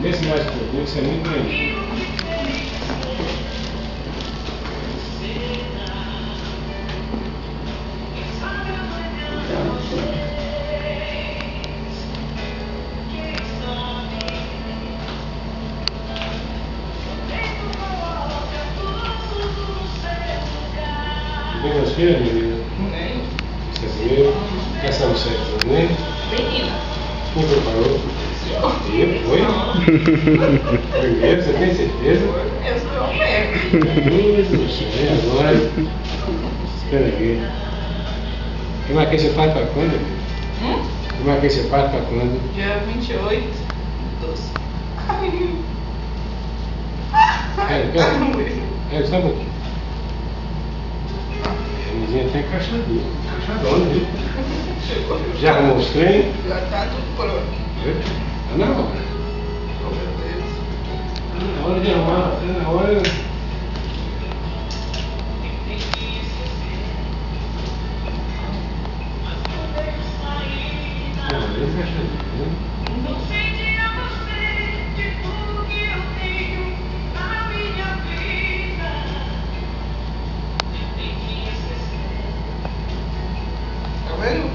Esse mais pouquinho, isso é muito grande. Vem com as filhas, menina? Nem. Você viu? Já sabe o sexo, né? Menina. Quem preparou? Eu? Foi? Primeiro, você tem certeza? Eu sou mesmo. Deus do céu, agora. Espera aqui. Que marquei você parte para quando? Que marquei você parte para quando? Dia 28 do 12. Sabe o quê? A mesinha tá encaixadona, viu? Já arrumou os trem? Já tá tudo pronto. Tá na hora. Oh, meu Deus. Tá na hora de arrumar, tá na hora. Bem encaixadinho, né? Tá vendo?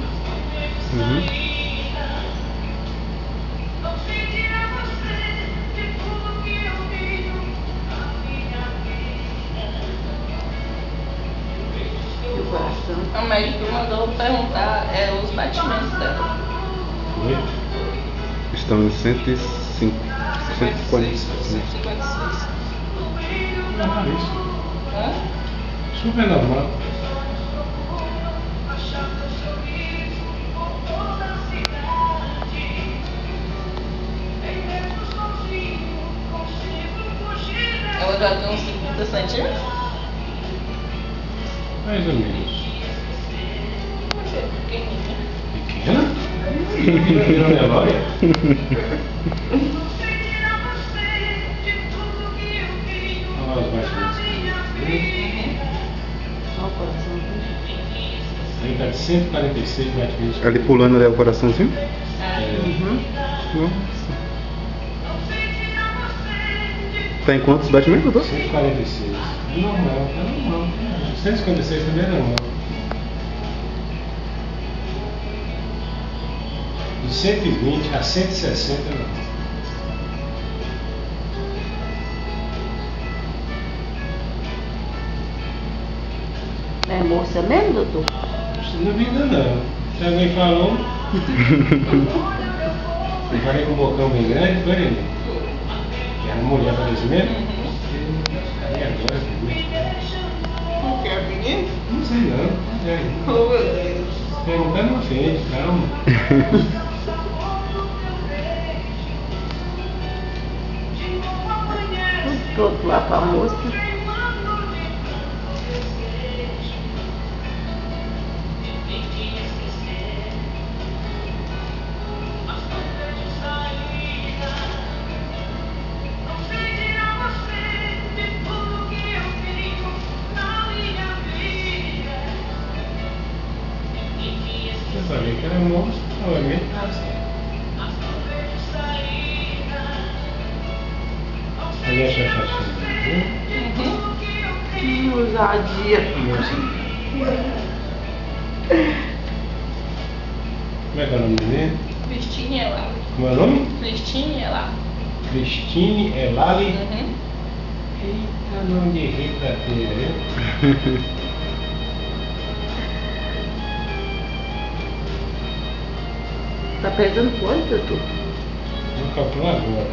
O coração. O médico mandou perguntar os batimentos dela. Oi? Estão em 105, 146. 156. Normal isso. Hã? Super normal. Ela já tem uns 50 centímetros? Mais ou menos. Mas é pequenininha. Pequena? Virou Nelóia? Olha os batimentos. Olha o coraçãozinho. Aí tá de 146 batimentos. Ali pulando ali é o coraçãozinho? Nossa. Tá em quantos batimentos, doutor? 146. Normal, tá normal. 156 também é normal. De 120 a 160 é normal. É moça mesmo, doutor? Isso não é vida não. Se alguém falou. Eu falei com um bocão bem grande, foi ele. Que era mulher, parece mesmo? Aí agora, filho. Não quer menino? Não sei não. E aí? Oh, meu Deus. Perguntar não ofende, calma. Tudo pronto lá pra moça. Eu falei que era moço, olha mesmo. Aí a chachatinha, viu? Ousadia. Moça. Como é que é o nome dele? Cristine Elali. Como é o nome? Cristine Elali. Cristine Elali. Uhum. Eita, nome de ricateira, viu? Tá pesando quanto, doutor? Vou calcular agora.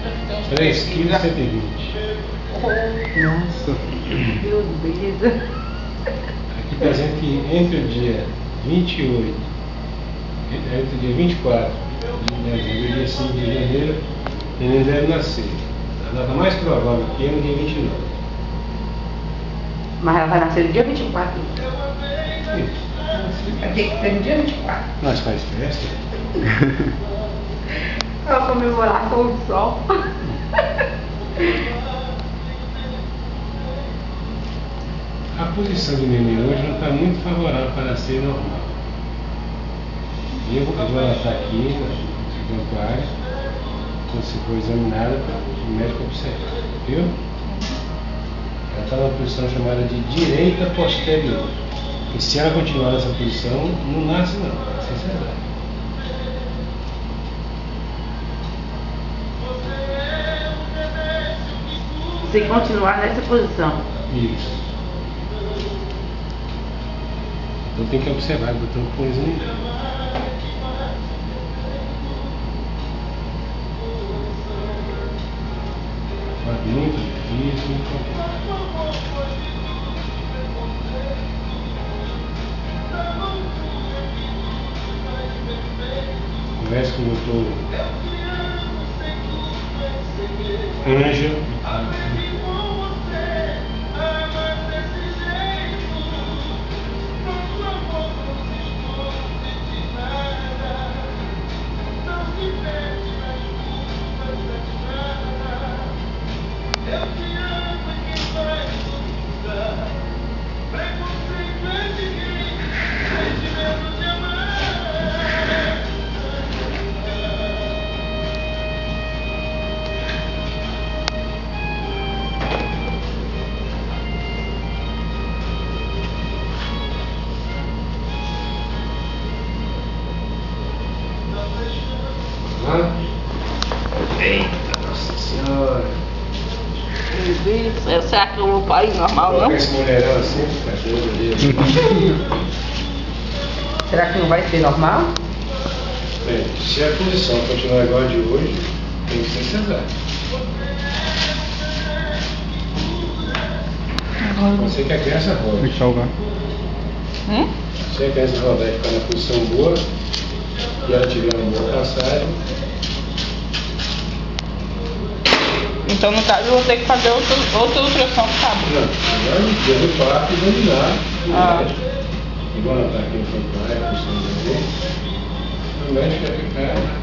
Deve ter uns 3 kg e 120. Nossa. Meu Deus. Aqui está dizendo que entre o dia 28, entre o dia 24 de dezembro e o dia 5 de janeiro, ele deve nascer. A data mais provável aqui é no dia 29. Mas ela vai nascer no dia 24. Isso. Vai ter que ser no dia 24. Mas faz festa? Pra comemorar com o sol. A posição do neném hoje não está muito favorável para nascer normal. Eu vou anotar aqui no prontuário. quando você for examinada, o médico observa, viu? Ela está numa posição chamada de direita posterior. E se ela continuar nessa posição, não nasce não, é cesárea. Se continuar nessa posição. Isso. Então tem que observar, botando coisa nenhuma. Muito difícil, muito complicado. Converse com o doutor Ângelo. Eita, nossa senhora. Meu Deus, será que eu vou parir normal, não? Esse mulherão assim, fica doido ali. Será que não vai ser normal? Bem, se a posição continuar igual a de hoje, tem que ser cesárea. Você que a criança roda. Tem que salvar. Se a criança rodar e ficar na posição boa, e ela tiver uma boa passagem, Então, no caso, eu vou ter que fazer outra ultrassom, sabe? não, melhor dentro do parto e dominar o Ah. médico. Igual ela está aqui no frontal, a posição do bebê, o médico vai ficar